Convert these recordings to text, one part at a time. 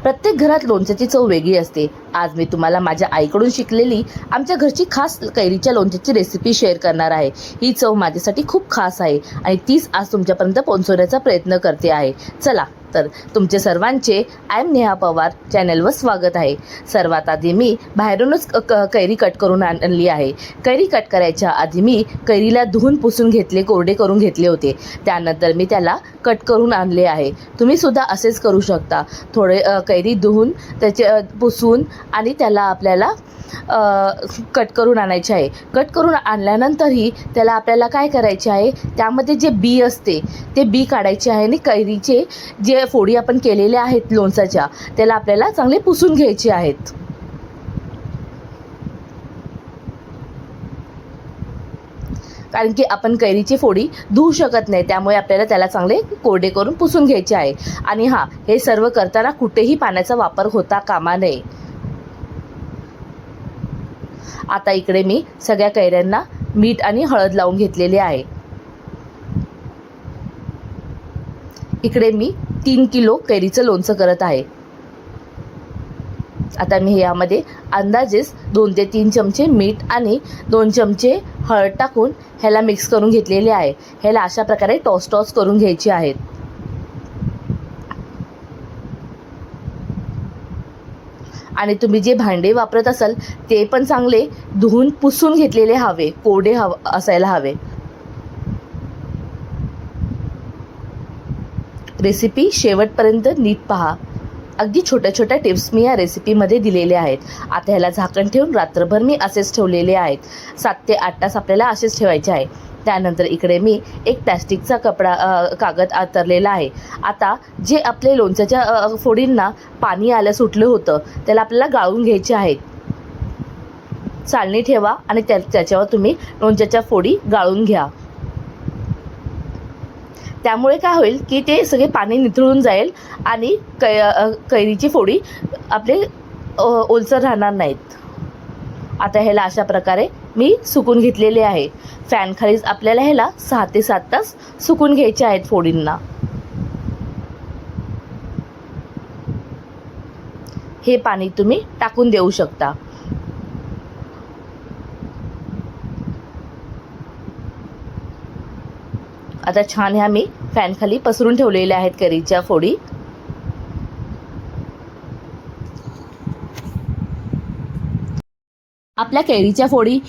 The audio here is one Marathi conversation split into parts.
प्रत्येक घरात लोणच्याची चव वेगळी असते। आज मी तुम्हाला माझ्या आईकडून शिकलेली आमच्या घरची खास कैरीच्या लोणच्याची रेसिपी शेअर करणार आहे। ही चव माझ्यासाठी खूप खास आहे आणि तीच आज तुमच्यापर्यंत पोहोचवण्याचा प्रयत्न करते आहे। चला तर तुमचे सर्वांचे आय एम नेहा पवार चॅनलवर स्वागत आहे। सर्वात आधी मी बाहेरूनच कैरी कट करून आणली आहे। कैरी कट करायच्या आधी मी कैरीला धुवून पुसून घेतले, कोरडे करून घेतले होते। त्यानंतर मी त्याला कट करून आणले आहे। तुम्ही सुद्धा असेच करू शकता। थोडे कैरी धुवून त्याचे पुसून आणि त्याला आपल्याला कट करून आणायचे आहे। कट करून आणल्यानंतरही त्याला आपल्याला काय करायचे आहे, त्यामध्ये जे बी असते ते बी काढायचे आहे आणि कैरीचे जे फोडी आपण केलेल्या आहेत लोणच्याच्या त्याला आपल्याला चांगले पुसून घ्यायचे आहेत। कारण की आपण कैरीची फोडी धुवू शकत नाही, त्यामुळे आपल्याला त्याला चांगले कोरडे करून पुसून घ्यायचे आहे। आणि हे सर्व करताना कुठेही पाण्याचा वापर होता कामा नये। आता इकडे मी सगळ्या कैऱ्यांना मीठ आणि हळद लावून घेतलेले आहे। इकडे मी 3 किलो कैरीचं लोणचं करत आहे। आता मी यामध्ये अंदाजेच 2 ते 3 चमचे मीठ आणि 2 चमचे हळद टाकून ह्याला मिक्स करून घेतलेले आहे। ह्याला अशा प्रकारे टॉस करून घ्यायचे आहेत। आणि तुम्ही जे भांडे वापरत असाल ते पण चांगले धुवून पुसून घेतलेले हवे, कोरडे असायला हवे। रेसिपी शेवटपर्यंत नीट पहा। अगदी छोट्या छोट्या टिप्स मी या रेसिपीमध्ये दिलेल्या आहेत। आता ह्याला झाकण ठेवून रात्रभर मी असेच ठेवलेले आहेत। 7 ते 8 तास आपल्याला असेच ठेवायचे आहे। त्यानंतर इकडे मी एक प्लॅस्टिकचा कागद आतरलेला आहे। आता जे आपले लोणच्याच्या फोडींना पाणी सुटलं होतं त्याला आपल्याला गाळून घ्यायचे आहेत। चाळणी ठेवा आणि त्याच्यावर तुम्ही लोणच्याच्या फोडी गाळून घ्या। त्यामुळे काय होईल की ते सगळे पाणी निथळून जाईल आणि कैरीची फोडी आपले ओलसर राहणार नाहीत। आता ह्याला अशा प्रकारे मी सुकून घेतलेले आहे। फॅन खालीच आपल्याला ह्याला 6 ते 7 तास सुकून घ्यायचे आहेत फोडींना। हे पाणी तुम्ही टाकून देऊ शकता। आता छान ह्या मी फॅन खाली पसरून ठेवलेल्या आहेत कैरीच्या फोडी। आपल्या कैरीच्या फोडी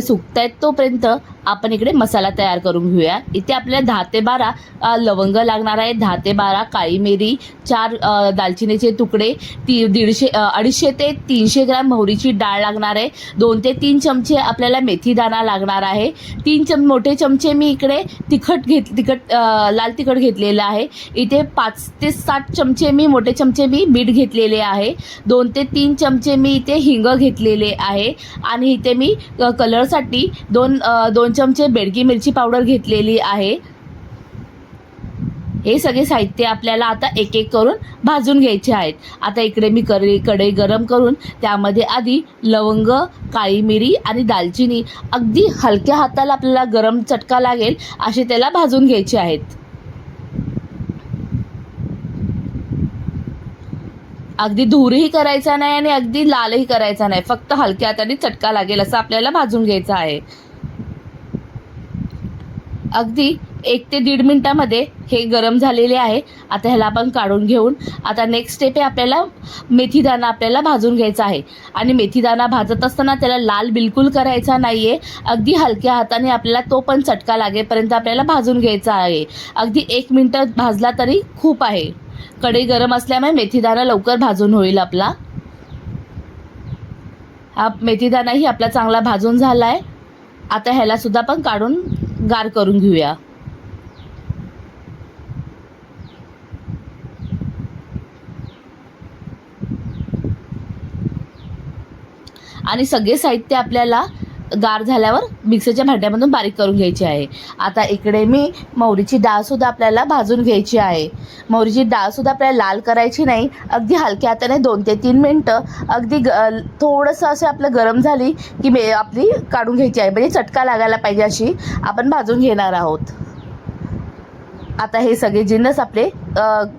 सुकतायत तोपर्यंत आपण इकडे मसाला तयार करून घेऊया। इथे आपल्याला 10 ते 12 लवंग लागणार आहे, 10 ते 12 काळी मिरी, 4 दालचिनीचे तुकडे, 250 ते 300 ग्रॅम मोहरीची डाळ लागणार आहे, 2 ते 3 चमचे आपल्याला मेथी दाणा लागणार आहे, 3 मोठे चमचे मी इकडे लाल तिखट घेतलेलं आहे। इथे 5 ते 7 चमचे मोठे चमचे मीठ घेतलेले आहे, 2 ते 3 चमचे मी इथे हिंग घेतलेले आहे आणि इथे मी कलरसाठी 2 चमचे बेडगी मिरची पावडर घेतलेली आहे। हे सगळे साहित्य आपल्याला आता एक एक करून भाजून घ्यायचे आहेत। आता इकडे मी कढई गरम करून त्यामध्ये आधी लवंग, काळी मिरी आणि दालचिनी अगदी हलक्या हाताला आपल्याला गरम चटका लागेल असे त्याला भाजून घ्यायचे आहेत। अगदी धूरही करायचा नाही आणि अगदी लालही करायचा नाही, फक्त हलक्या हाताने चटका लागेल असं आपल्याला भाजून घ्यायचं आहे। अगदी 1 ते 1.5 मिनिटामध्ये हे गरम झालेले आहे। आता ह्याला आपण काढून घेऊन आता नेक्स्ट स्टेप आहे, आपल्याला मेथी दाणा आपल्याला भाजून घ्यायचा आहे। आणि मेथी दाणा भाजत असताना त्याला लाल बिलकुल करायचा नाही आहे, अगदी हलक्या हाताने आपल्याला तो पण चटका लागेपर्यंत आपल्याला भाजून घ्यायचा आहे। अगदी 1 मिनिट भाजला तरी खूप आहे। कढई गरम असल्यामुळे मेथीदाणा लवकर भाजून होईल आपला। हा मेथीदाणाही आपला चांगला भाजून झाला आहे। आता ह्याला सुद्धा आपण काढून गार करून घेऊया। आणि सगळे साहित्य आपल्याला गार झाल्यावर मिक्सरच्या भांड्यामधून बारीक करून घ्यायची आहे। आता इकडे मी मोहरीची डाळ सुद्धा आपल्याला भाजून घ्यायची आहे। मोहरीची डाळ सुद्धा आपल्याला लाल करायची नाही, अगदी हलक्या हाताने 2 ते 3 मिनिटं अगदी थोडंसं असं आपलं गरम झाली की आपली काढून घ्यायची आहे, म्हणजे चटका लागायला पाहिजे अशी आपण भाजून घेणार आहोत। आता हे सगळे जिन्नस आपले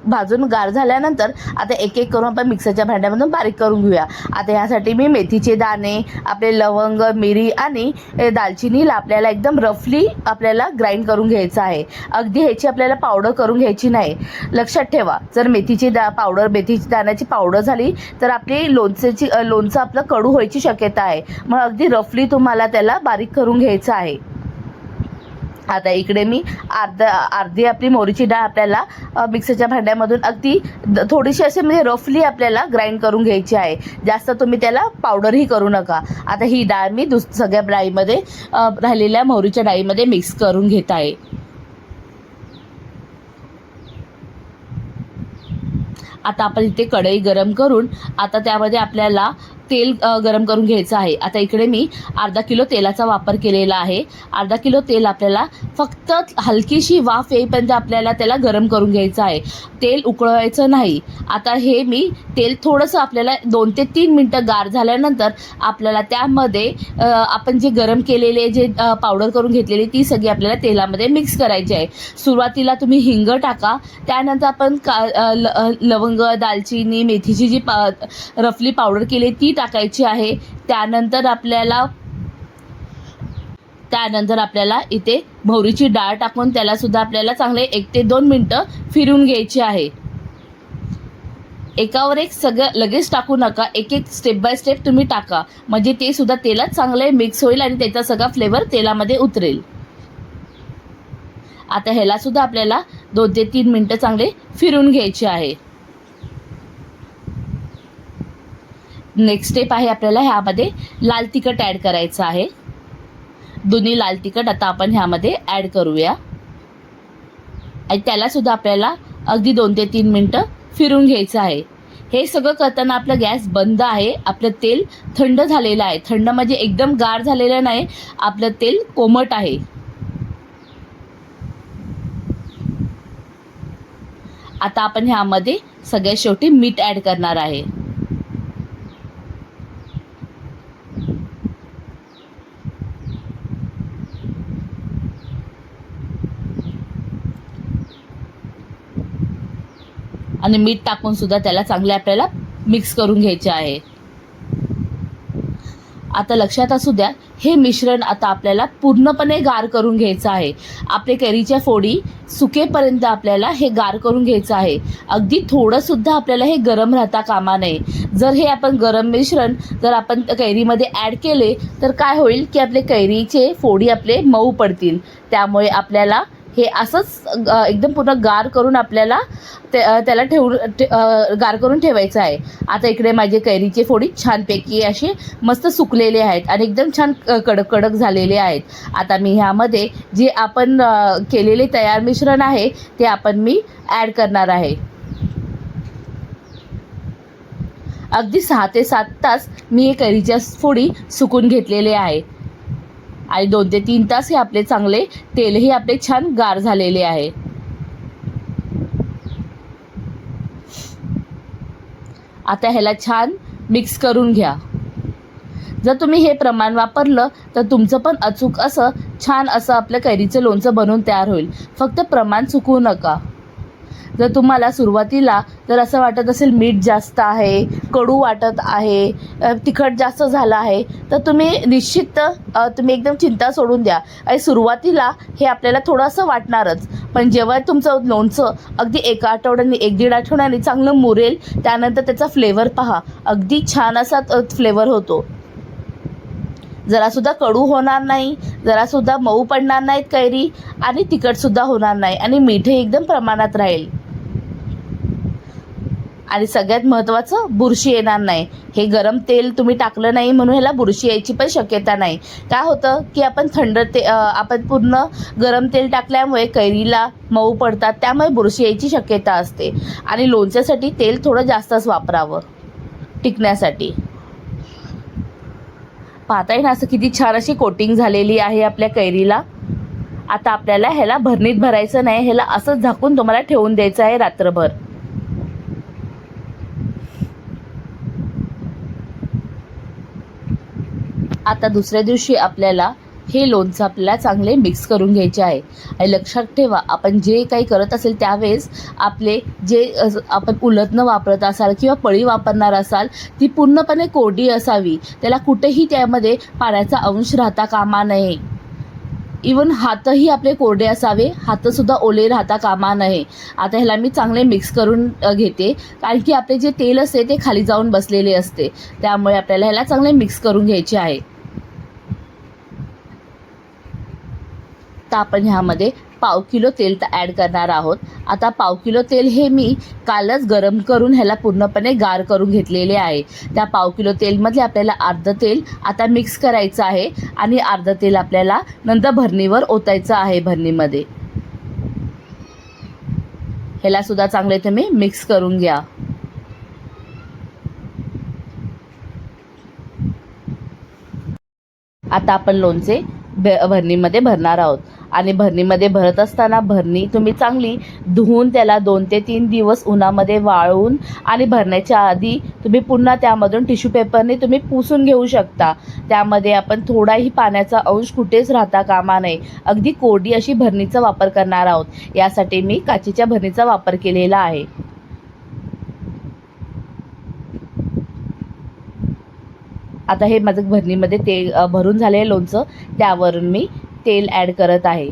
भाजून गार झाल्यानंतर आता एक एक करून आपण मिक्सरच्या भांड्यामधून बारीक करून घेऊया. आता यासाठी मी मेथीचे दाणे, आपले लवंग, मिरी आणि दालचिनीला आपल्याला एकदम रफली आपल्याला ग्राइंड करून घ्यायचं आहे. अगदी ह्याची आपल्याला पावडर करून घ्यायची नाही. लक्षात ठेवा, जर मेथीची मेथीची दाण्याची पावडर झाली तर आपली लोणचं आपलं कडू व्हायची शक्यता आहे. मग अगदी रफली तुम्हाला त्याला बारीक करून घ्यायचं आहे. आता इकडे मी अर्धी आपली मोहरीची डाळ आपल्याला मिक्सरच्या भांड्यामधून अगदी थोडीशी असे म्हणजे रफली आपल्याला ग्राइंड करून घ्यायची आहे. जास्त तुम्ही त्याला पावडरही करू नका. आता ही डाळ मी सगळ्या डाळीमध्ये राहिलेल्या मोहरीच्या डाळीमध्ये मिक्स करून घेत आहे. आता आपण इथे कढई गरम करून आता त्यामध्ये आपल्याला तेल गरम करून घ्यायचं आहे. आता इकडे मी अर्धा किलो तेलाचा वापर केलेला आहे. अर्धा किलो तेल आपल्याला फक्त हलकीशी वाफ येईपर्यंत आपल्याला त्याला गरम करून घ्यायचं आहे. तेल उकळवायचं नाही. आता हे मी तेल थोडंसं आपल्याला 2 ते 3 मिनटं गार झाल्यानंतर आपल्याला त्यामध्ये आपण जे गरम केलेले जे पावडर करून घेतलेली ती सगळी आपल्याला तेलामध्ये मिक्स करायची आहे. सुरुवातीला तुम्ही हिंग टाका. त्यानंतर आपण लवंग, दालचिनी, मेथीची जी रफली पावडर केली ती टाकायची आहे. त्यानंतर आपल्याला इथे मोहरीची डाळ टाकून त्याला सुद्धा आपल्याला चांगले 1 ते 2 मिनटं फिरवून घ्यायची आहे. एकावर एक सगळं लगेच टाकू नका. एक एक स्टेप बाय स्टेप तुम्ही टाका, म्हणजे ते सुद्धा तेलात चांगले मिक्स होईल आणि त्याचा सगळा फ्लेवर तेलामध्ये उतरेल. आता ह्याला सुद्धा आपल्याला 2 ते 3 मिनटं चांगले फिरवून घ्यायचे आहे. नेक्स्ट स्टेप आहे आपल्याला ह्यामध्ये लाल तिखट ॲड करायचं आहे. दोन्ही लाल तिखट आता आपण ह्यामध्ये ॲड करूया आणि त्याला सुद्धा आपल्याला अगदी 2 ते 3 मिनटं फिरून घ्यायचं आहे. हे सगळं करताना आपला गॅस बंद आहे. आपलं तेल थंड झालेलं आहे. थंड म्हणजे एकदम गार झालेलं नाही, आपलं तेल कोमट आहे. आता आपण ह्यामध्ये सगळ्यात शेवटी मीठ ॲड करणार आहे. आणि मीठ टाकून सुद्धा त्याला चांगले आपल्याला मिक्स करून घ्यायचे आहे. आता लक्षात असू द्या, हे मिश्रण आता आपल्याला पूर्णपणे गार करून घ्यायचं आहे. आपले कैरीच्या फोडी सुकेपर्यंत आपल्याला हे गार करून घ्यायचं आहे. अगदी थोडंसुद्धा आपल्याला हे गरम राहता कामा नये. जर हे आपण गरम मिश्रण जर आपण कैरीमध्ये ॲड केले तर काय होईल की आपले कैरीचे फोडी आपले मऊ पडतील. त्यामुळे आपल्याला हे असंच एकदम पूर्ण गार करून आपल्याला त्याला गार करून ठेवायचं आहे. आता इकडे माझे कैरीचे फोडी छानपैकी असे मस्त सुकलेले आहेत आणि एकदम छान कडक कडक झालेले आहेत. आता मी ह्यामध्ये जे आपण केलेले तयार मिश्रण आहे ते मी ॲड करणार आहे. अगदी 6 ते 7 तास मी हे कैरीच्या फोडी सुकून घेतलेले आहे आणि 2 ते 3 तास हे आपले चांगले तेलही आपले छान गार झालेले आहे. आता ह्याला छान मिक्स करून घ्या. जर तुम्ही हे प्रमाण वापरलं तर तुमचं पण अचूक असं छान असं आपलं कैरीचं लोणचं बनवून तयार होईल. फक्त प्रमाण चुकवू नका. जर तुम्हाला सुरुवातीला जर असं वाटत असेल मीठ जास्त आहे, कडू वाटत आहे, तिखट जास्त झालं आहे तर तुम्ही निश्चित तुम्ही एकदम चिंता सोडून द्या. आणि सुरुवातीला हे आपल्याला थोडंसं वाटणारच, पण जेव्हा तुमचं लोणचं अगदी 1 आठवड्याने 1-1.5 आठवड्याने चांगलं मुरेल त्यानंतर त्याचा फ्लेवर पहा, अगदी छान असा फ्लेवर होतो. जरासुद्धा कडू होणार नाही, जरासुद्धा मऊ पडणार नाहीत कैरी आणि तिखटसुद्धा होणार नाही आणि मीठही एकदम प्रमाणात राहील. आणि सगळ्यात महत्त्वाचं बुरशी येणार नाही. हे गरम तेल तुम्ही टाकलं नाही म्हणून ह्याला बुरशी यायची पण शक्यता नाही. काय होतं की आपण आपण पूर्ण गरम तेल टाकल्यामुळे कैरीला मऊ पडतात, त्यामुळे बुरशी यायची शक्यता असते. आणि लोणच्यासाठी तेल थोडं जास्तच वापरावं टिकण्यासाठी. पाहताय ना असं किती छान अशी कोटिंग झालेली आहे आपल्या कैरीला. आता आपल्याला ह्याला भरणीत भरायचं नाही, ह्याला असंच झाकून तुम्हाला ठेवून द्यायचं आहे रात्रभर. आता दुसऱ्या दिवशी आपल्याला हे लोणचं आपल्याला चांगले मिक्स करून घ्यायचे आहे. आणि लक्षात ठेवा, आपण जे काही करत असेल त्यावेळेस आपले जे आपण उलट न वापरत असाल किंवा पळी वापरणार असाल ती पूर्णपणे कोरडी असावी. त्याला कुठेही त्यामध्ये पाण्याचा अंश राहता कामा नये. इवन हातही आपले कोरडे असावे, हातसुद्धा ओले राहता कामा नये. आता ह्याला मी चांगले मिक्स करून घेते, कारण की आपले जे तेल असते ते खाली जाऊन बसलेले असते, त्यामुळे आपल्याला ह्याला चांगले मिक्स करून घ्यायचे आहे. तर आपण ह्यामध्ये पाव किलो तेल ॲड करणार आहोत. आता पाव किलो तेल हे मी कालच गरम करून ह्याला पूर्णपणे गार करून घेतलेले आहे. त्या पाव किलो तेलमधले आपल्याला अर्धं तेल आता मिक्स करायचं आहे आणि अर्धं तेल आपल्याला नंतर भरणीवर ओतायचं आहे. भरणीमध्ये ह्याला सुद्धा चांगले तुम्ही मिक्स करून घ्या. आता आपण लोणचे भरणीमध्ये भरणार आहोत. आणि भरणीमध्ये भरत असताना भरणी तुम्ही चांगली धुवून त्याला 2 ते 3 दिवस उन्हामध्ये वाळवून आणि भरण्याच्या आधी तुम्ही पुन्हा त्यामधून टिश्यू पेपरने तुम्ही पुसून घेऊ शकता. त्यामध्ये आपण थोडाही पाण्याचा अंश कुठेच राहता कामा नये. अगदी कोरडी अशी भरणीचा वापर करणार आहोत. यासाठी मी काचेच्या भरणीचा वापर केलेला आहे. आता हे माझं भरणीमध्ये तेल भरून झालेलं लोणचं, त्यावरून मी तेल ॲड करत आहे.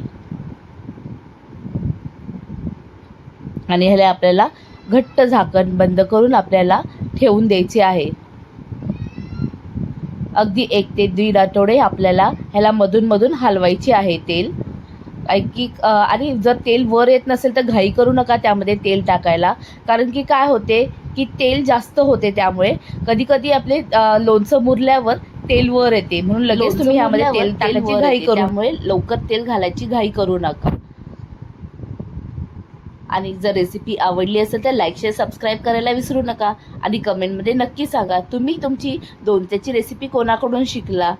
आणि ह्याला आपल्याला घट्ट झाकण बंद करून आपल्याला ठेवून द्यायचे आहे. अगदी 1 ते 1.5 आठवडे आपल्याला ह्याला मधून हलवायचे आहे तेल. आणि जर तेल वर येत नसेल तर घाई करू नका त्यामध्ये तेल टाकायला, कारण की काय होते की तेल जास्त होते. त्यामुळे कधी कधी आपले लोणचं मुरल्यावर तेल वर येते, म्हणून लगेच तुम्ही ह्यामध्ये तेल टाकायची घाई करू, त्यामुळे लवकर तेल घालायची घाई करू नका. आणि जर रेसिपी आवडली असेल तर लाईक, शेअर, सबस्क्राईब करायला विसरू नका. आणि कमेंटमध्ये नक्की सांगा तुम्ही तुमची लोणच्याची रेसिपी कोणाकडून शिकला.